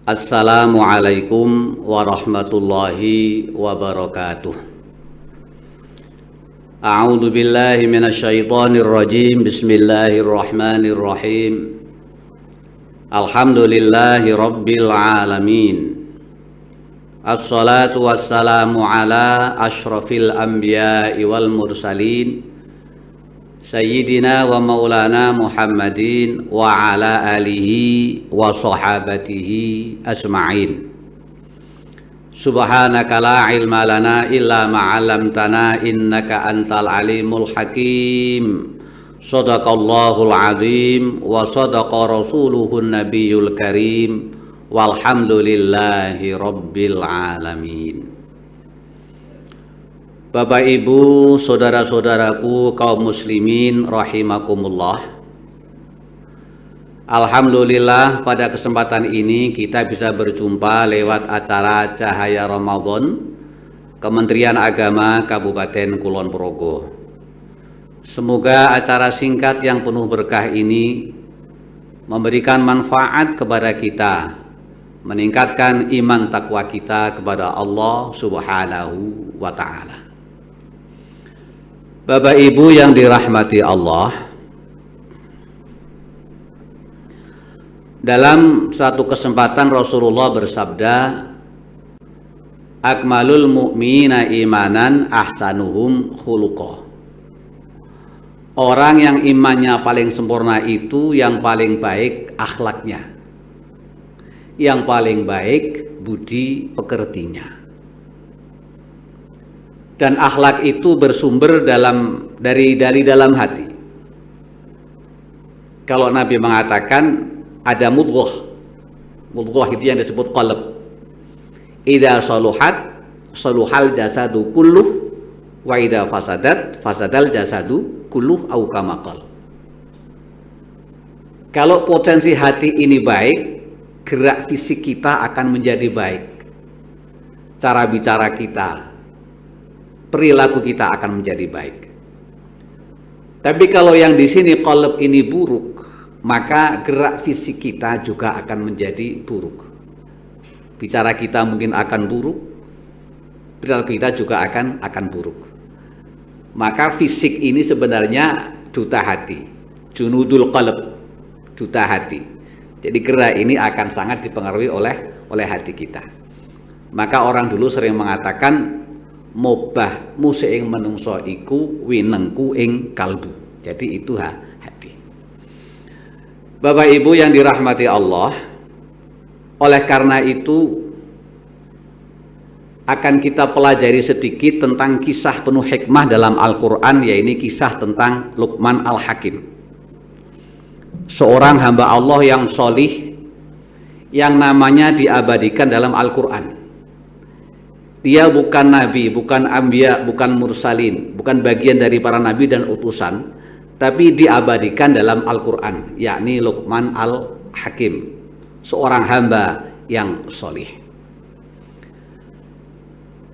Assalamualaikum warahmatullahi wabarakatuh. A'udzu billahi minasyaitonir rajim. Bismillahirrahmanirrahim. Alhamdulillahi rabbil alamin. Assalatu wassalamu ala asyrafil anbiya'i wal mursalin Sayyidina wa maulana Muhammadin wa ala alihi wa sahabatihi asma'in. Subhanaka la ilma lana illa ma'alamtana innaka antal alimul hakim. Sadaqallahul azim wa sadaqa rasuluhun nabiyul karim. Walhamdulillahi rabbil alamin. Bapak Ibu, saudara-saudaraku kaum muslimin rahimakumullah. Alhamdulillah pada kesempatan ini kita bisa berjumpa lewat acara Cahaya Ramadan Kementerian Agama Kabupaten Kulon Progo. Semoga acara singkat yang penuh berkah ini memberikan manfaat kepada kita, meningkatkan iman takwa kita kepada Allah Subhanahu wa ta'ala. Bapak Ibu yang dirahmati Allah, dalam satu kesempatan Rasulullah bersabda, akmalul mu'mina imanan ahsanuhum khuluqa. Orang yang imannya paling sempurna itu yang paling baik akhlaknya, yang paling baik budi pekertinya. Dan akhlak itu bersumber dari dalam hati. Kalau Nabi mengatakan ada mudghah itu yang disebut qalb. Idza saluhat saluhal jasadu kulluh wa idza fasadal jasadu kulluh au kama qala. Kalau potensi hati ini baik, gerak fisik kita akan menjadi baik. Cara bicara kita, perilaku kita akan menjadi baik. Tapi kalau yang di sini qalb ini buruk, maka gerak fisik kita juga akan menjadi buruk. Bicara kita mungkin akan buruk, perilaku kita juga akan buruk. Maka fisik ini sebenarnya duta hati, junudul qalb, duta hati. Jadi gerak ini akan sangat dipengaruhi oleh hati kita. Maka orang dulu sering mengatakan mubah museing menungso iku winengku ing kalbu. Jadi itu hati. Bapak Ibu yang dirahmati Allah, oleh karena itu akan kita pelajari sedikit tentang kisah penuh hikmah dalam Al-Quran, yaitu kisah tentang Luqman Al-Hakim, seorang hamba Allah yang solih yang namanya diabadikan dalam Al-Quran. Dia bukan nabi, bukan anbiya, bukan mursalin, bukan bagian dari para nabi dan utusan, tapi diabadikan dalam Al-Quran, yakni Luqman Al-Hakim, seorang hamba yang solih.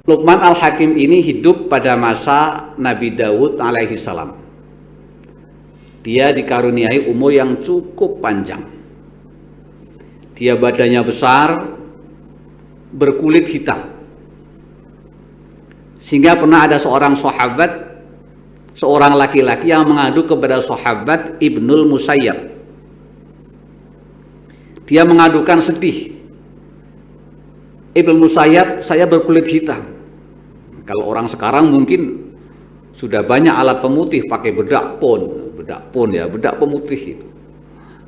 Luqman Al-Hakim ini hidup pada masa Nabi Daud alaihi salam. Dia dikaruniai umur yang cukup panjang. Dia badannya besar, berkulit hitam. Sehingga pernah ada seorang sahabat, seorang laki-laki yang mengadu kepada sahabat Ibnul Musayyab. Dia mengadukan sedih, Ibnul Musayyab, saya berkulit hitam. Kalau orang sekarang mungkin sudah banyak alat pemutih, pakai bedak pon ya, bedak pemutih itu.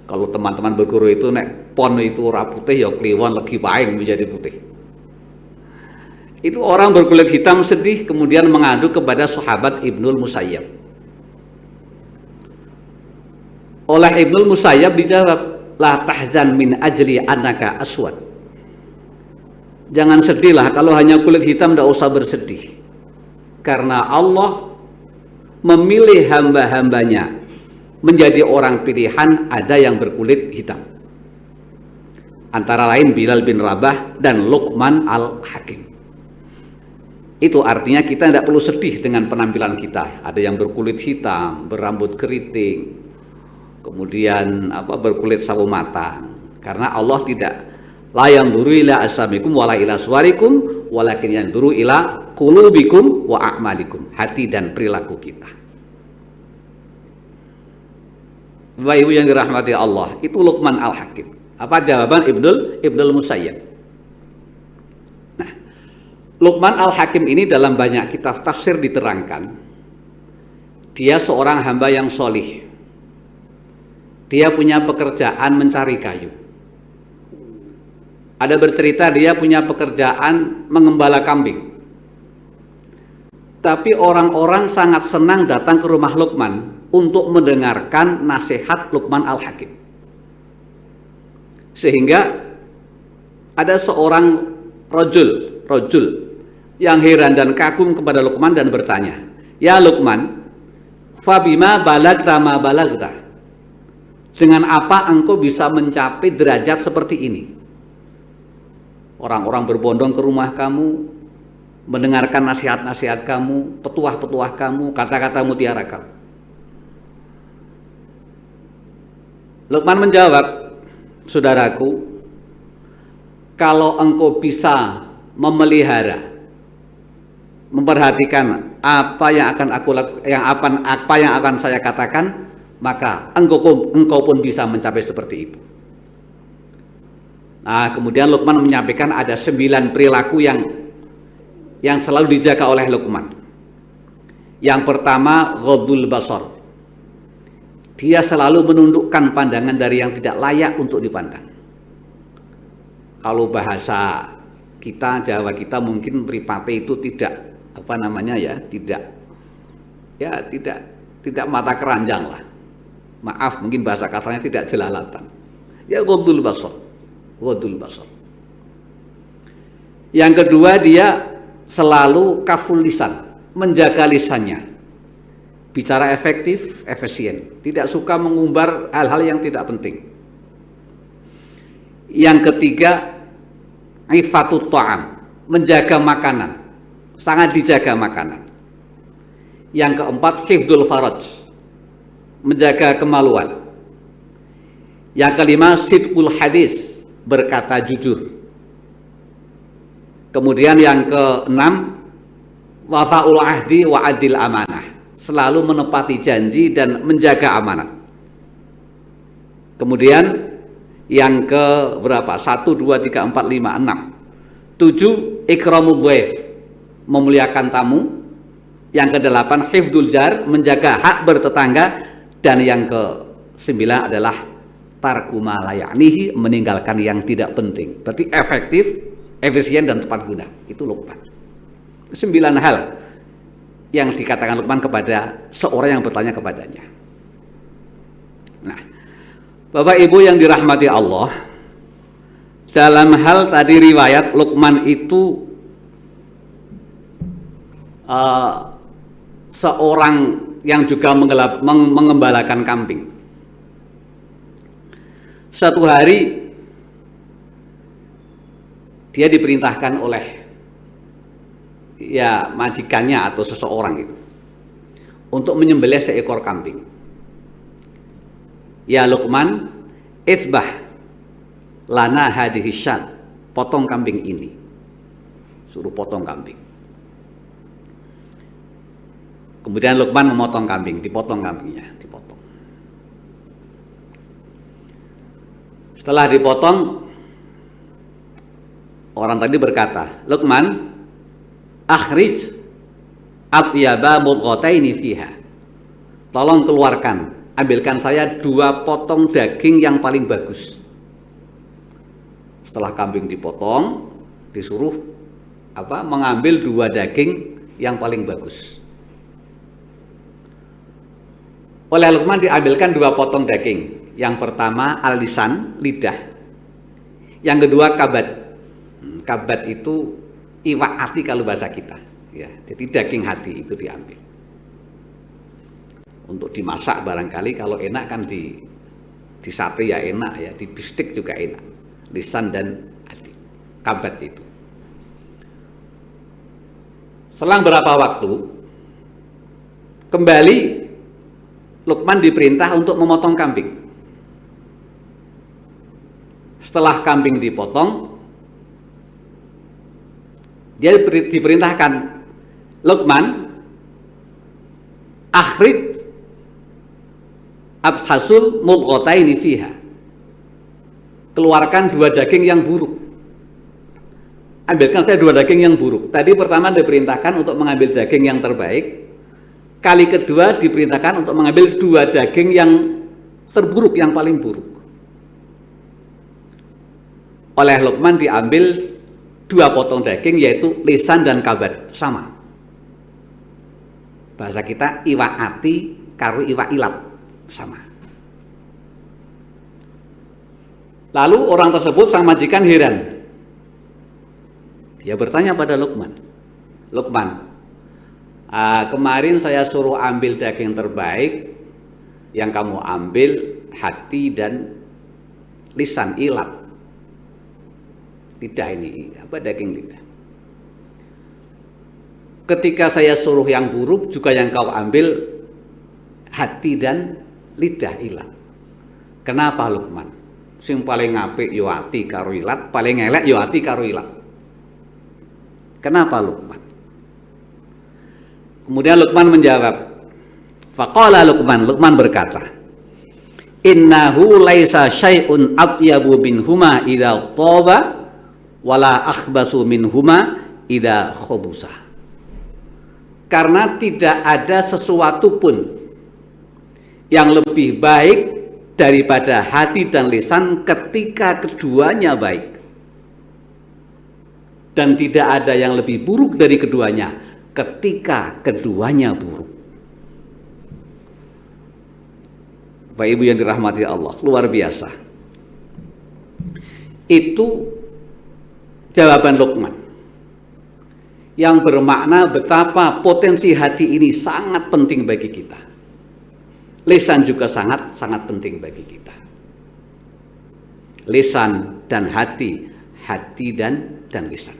Kalau teman-teman berguru itu nek pon itu ora putih ya kliwon lagi paing menjadi putih. Itu orang berkulit hitam sedih kemudian mengadu kepada sahabat Ibnul Musayyab. Oleh Ibnul Musayyab dijawab, la tahzan min ajli annaka aswad. Jangan sedihlah kalau hanya kulit hitam, tidak usah bersedih. Karena Allah memilih hamba-hambanya menjadi orang pilihan, ada yang berkulit hitam. Antara lain Bilal bin Rabah dan Luqman Al-Hakim. Itu artinya kita tidak perlu sedih dengan penampilan kita. Ada yang berkulit hitam, berambut keriting, kemudian berkulit sawo matang. Karena Allah tidak La yanzuru ila asamikum wala ila suwarikum walakin yanzuru ila qulubikum wa a'malikum. Hati dan perilaku kita. Bapak Ibu yang dirahmati Allah, itu Luqman Al-Hakim. Apa jawaban Ibnul Musayyab? Nah, Luqman Al-Hakim ini dalam banyak kitab tafsir diterangkan, dia seorang hamba yang solih. Dia punya pekerjaan mencari kayu. Ada bercerita dia punya pekerjaan mengembala kambing. Tapi orang-orang sangat senang datang ke rumah Luqman untuk mendengarkan nasihat Luqman Al-Hakim. Sehingga ada seorang rojul yang heran dan kagum kepada Luqman dan bertanya, "Ya Luqman, fabima balagta ma balagta?" Dengan apa engkau bisa mencapai derajat seperti ini? Orang-orang berbondong ke rumah kamu, mendengarkan nasihat-nasihat kamu, petuah-petuah kamu, kata-kata mutiara kamu. Luqman menjawab, saudaraku, kalau engkau bisa memelihara, memperhatikan apa yang akan aku apa yang akan saya katakan, maka engkau pun bisa mencapai seperti itu. Nah, kemudian Luqman menyampaikan ada 9 perilaku yang selalu dijaga oleh Luqman. Yang pertama, ghaddul basar. Dia selalu menundukkan pandangan dari yang tidak layak untuk dipandang. Kalau bahasa kita, Jawa kita mungkin mripate itu tidak tidak mata keranjang lah. Maaf, mungkin bahasa kasarnya tidak jelalatan. Ya ghaddul basar. Yang kedua, dia selalu kaful lisan, menjaga lisannya, bicara efektif, efisien, tidak suka mengumbar hal-hal yang tidak penting. Yang ketiga, ifatut ta'am, menjaga makanan, sangat dijaga makanan. Yang keempat, hifdzul faraj, menjaga kemaluan. Yang kelima, sidqul hadis, berkata jujur. Kemudian yang keenam, wafaul ahdi wa adil amanah, selalu menepati janji dan menjaga amanat. Kemudian yang ke berapa? 1, 2, 3, 4, 5, 6. 7, ikramul dhaif, memuliakan tamu. Yang ke-8, hifdzul jar, menjaga hak bertetangga. Dan yang ke-9 adalah tarku ma la ya'nihi, meninggalkan yang tidak penting. Berarti efektif, efisien dan tepat guna. Itu Luqman. 9 hal yang dikatakan Luqman kepada seorang yang bertanya kepadanya. Nah, Bapak Ibu yang dirahmati Allah, dalam hal tadi riwayat Luqman itu seorang yang juga mengembalakan kambing. Satu hari dia diperintahkan oleh majikannya atau seseorang itu untuk menyembelih seekor kambing. Ya Luqman, itsbah lana hadhihi syat, potong kambing ini. Suruh potong kambing. Kemudian Luqman memotong kambing, dipotong kambingnya, dipotong. Setelah dipotong, orang tadi berkata, Luqman, akhrij atyaba mudghataini fiha. Tolong keluarkan, ambilkan saya 2 potong daging yang paling bagus. Setelah kambing dipotong, disuruh mengambil 2 daging yang paling bagus. Oleh Luqman diambilkan 2 potong daging. Yang pertama al-lisan, lidah. Yang kedua kabad. Kabad itu iwak hati kalau bahasa kita. Ya, jadi daging hati itu diambil. Untuk dimasak barangkali kalau enak kan di sate ya enak ya, di bistik juga enak. Lisan dan hati. Kabad itu. Selang berapa waktu kembali Luqman diperintah untuk memotong kambing. setelah kambing dipotong, dia diperintahkan, Luqman, akhrij abhasul mudghataini fiha. Keluarkan 2 daging yang buruk. Ambilkan saya 2 daging yang buruk. Tadi pertama diperintahkan untuk mengambil daging yang terbaik. Kali kedua diperintahkan untuk mengambil 2 daging yang terburuk, yang paling buruk. Oleh Luqman diambil 2 potong daging, yaitu lisan dan kabad, sama. Bahasa kita iwak ati karo iwak ilat, sama. Lalu orang tersebut sang majikan heran. Dia bertanya pada Luqman, Luqman, kemarin saya suruh ambil daging terbaik, yang kamu ambil hati dan lisan, ilat. Lidah ini, apa, daging lidah. Ketika saya suruh yang buruk, juga yang kau ambil hati dan lidah, ilat. Kenapa Luqman? Sing paling apik yo ati karo ilat, paling elek yo ati karo ilat. Kenapa Luqman? Kemudian Luqman menjawab, faqala Luqman berkata, innahu laisa syai'un atyabu minhuma idza taba wala akhbasu minhuma idza khubusa. Karena tidak ada sesuatu pun yang lebih baik daripada hati dan lisan ketika keduanya baik, dan tidak ada yang lebih buruk dari keduanya ketika keduanya buruk. Bapak Ibu yang dirahmati Allah, luar biasa. Itu jawaban Luqman yang bermakna betapa potensi hati ini sangat penting bagi kita. Lisan juga sangat penting bagi kita. Lisan dan hati, hati dan lisan.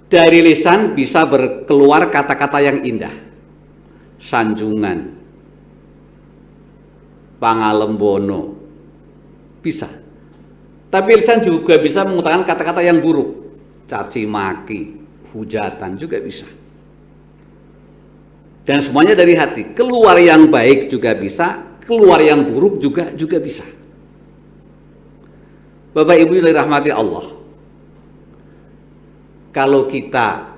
Dari lisan bisa berkeluar kata-kata yang indah, sanjungan, pangalembono, bisa. Tapi lisan juga bisa mengutarakan kata-kata yang buruk, caci maki, hujatan juga bisa. Dan semuanya dari hati. Keluar yang baik juga bisa, keluar yang buruk juga bisa. Bapak Ibu yang dirahmati Allah, kalau kita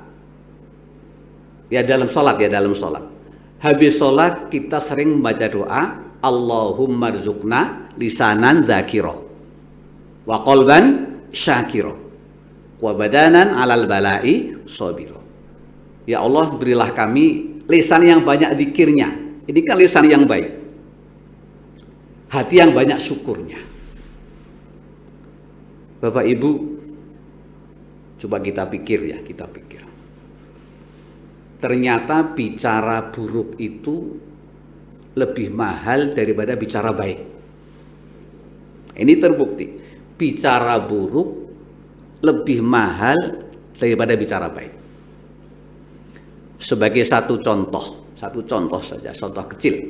dalam sholat, habis sholat kita sering membaca doa, Allahumma rzuqna lisanan dzakira wa qalban syakira wa badanan alal balai sabira. Ya Allah, berilah kami lisan yang banyak zikirnya. Ini kan lisan yang baik. Hati yang banyak syukurnya. Bapak Ibu, coba kita pikir. Ternyata bicara buruk itu lebih mahal daripada bicara baik. Ini terbukti. Bicara buruk lebih mahal daripada bicara baik. Sebagai satu contoh saja, contoh kecil.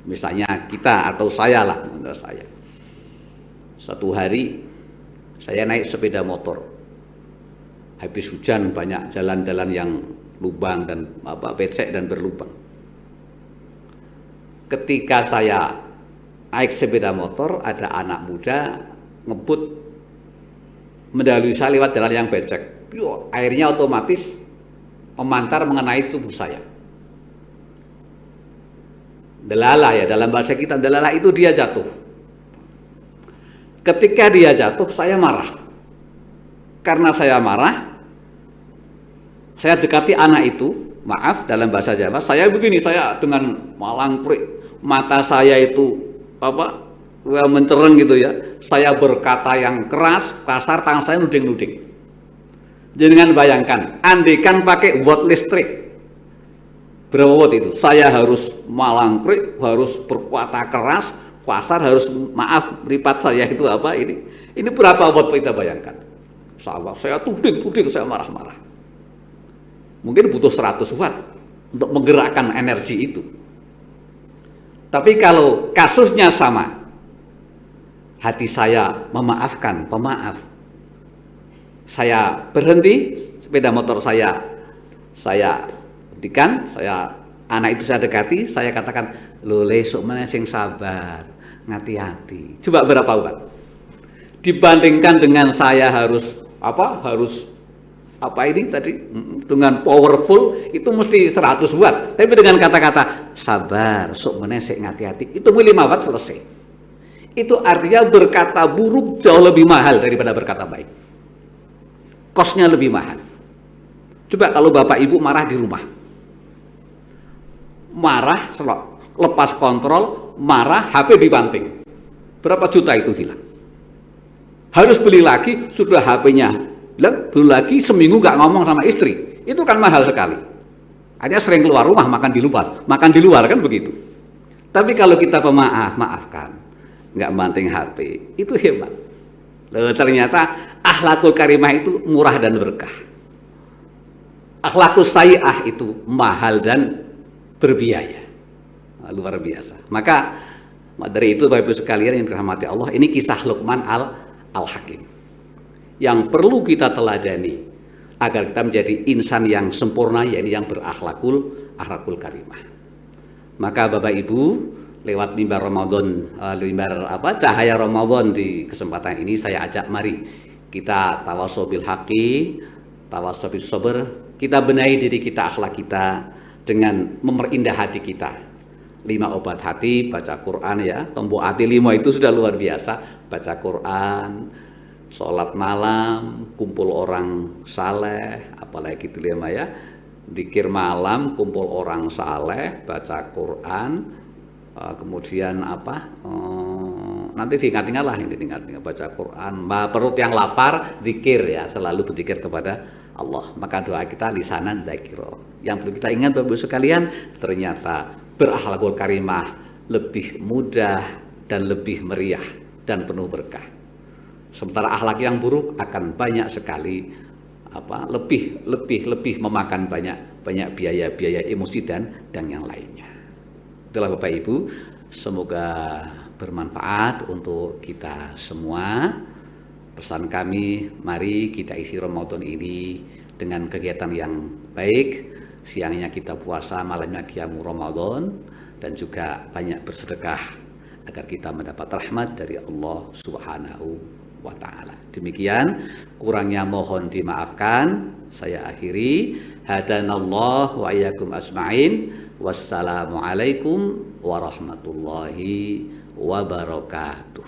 Misalnya kita atau saya lah, menurut saya. Satu hari saya naik sepeda motor. Habis hujan, banyak jalan-jalan yang lubang dan becek dan berlubang. Ketika saya naik sepeda motor, ada anak muda ngebut mendahului saya lewat jalan yang becek. Airnya otomatis memantar mengenai tubuh saya. Delalah, ya, dalam bahasa kita delalah itu dia jatuh. Ketika dia jatuh, saya marah. Karena saya marah, saya dekati anak itu, maaf dalam bahasa Jawa, saya begini, saya dengan malangkrik, mata saya itu mencereng gitu ya. Saya berkata yang keras, kasar, tangan saya nuding-nuding. Jangan bayangkan, andaikan pakai watt listrik, berapa watt itu? Saya harus malangkrik, harus berkata keras, kasar, harus maaf, meripat saya itu ini berapa watt kita bayangkan? Saya tuding, saya marah-marah. Mungkin butuh 100 watt untuk menggerakkan energi itu. Tapi kalau kasusnya sama, hati saya memaafkan pemaaf. Saya berhenti, sepeda motor saya hentikan, anak itu saya dekati, saya katakan, "Lho lesuk meneh sing sabar, ngati-hati." Coba berapa watt? Dibandingkan dengan saya harus dengan powerful itu mesti 100 watt. Tapi dengan kata-kata sabar, sok meneh sik ngati-hati, itu 5 watt selesai. Itu artinya berkata buruk jauh lebih mahal daripada berkata baik. Kosnya lebih mahal. Coba kalau bapak ibu marah di rumah. Marah, lepas kontrol, marah, HP dibanting. Berapa juta itu hilang? Harus beli lagi, sudah HP-nya beli lagi, seminggu gak ngomong sama istri, itu kan mahal sekali. Hanya sering keluar rumah, makan di luar kan begitu. Tapi kalau kita pemaaf, maafkan, nggak banting HP, itu hebat. Loh, ternyata akhlakul karimah itu murah dan berkah. Akhlakul sayyi'ah itu mahal dan berbiaya. Nah, luar biasa. Maka dari itu Bapak Ibu sekalian yang dirahmati Allah, ini kisah Luqman al-Hakim yang perlu kita teladani agar kita menjadi insan yang sempurna, yaitu yang berakhlakul karimah. Maka Bapak Ibu, lewat mimbar Ramadan, cahaya Ramadan, di kesempatan ini saya ajak, mari kita tawassul bil haqqi, tawassul bis sabr, kita benahi diri kita, akhlak kita dengan memperindah hati kita. 5 obat hati, baca Quran ya, tombok hati 5 itu sudah luar biasa, baca Quran, sholat malam, kumpul orang saleh, apalagi itu ya, dzikir malam, kumpul orang saleh, baca Quran, kemudian nanti diingat-ingat lah, baca Quran, perut yang lapar, dzikir ya, selalu berzikir kepada Allah. Maka doa kita lisanan dzakiro. Yang perlu kita ingat Bapak Ibu sekalian, ternyata berakhlakul karimah lebih mudah dan lebih meriah dan penuh berkah. Sementara akhlak yang buruk akan banyak sekali lebih memakan banyak biaya emosi dan yang lainnya. Itulah Bapak Ibu, semoga bermanfaat untuk kita semua. Pesan kami, mari kita isi Ramadan ini dengan kegiatan yang baik. Siangnya kita puasa, malamnya qiyamul Ramadan, dan juga banyak bersedekah agar kita mendapat rahmat dari Allah Subhanahu wa ta'ala. Demikian, kurangnya mohon dimaafkan. Saya akhiri, hadanallah wa iyyakum asma'in. Wassalamualaikum warahmatullahi wabarakatuh.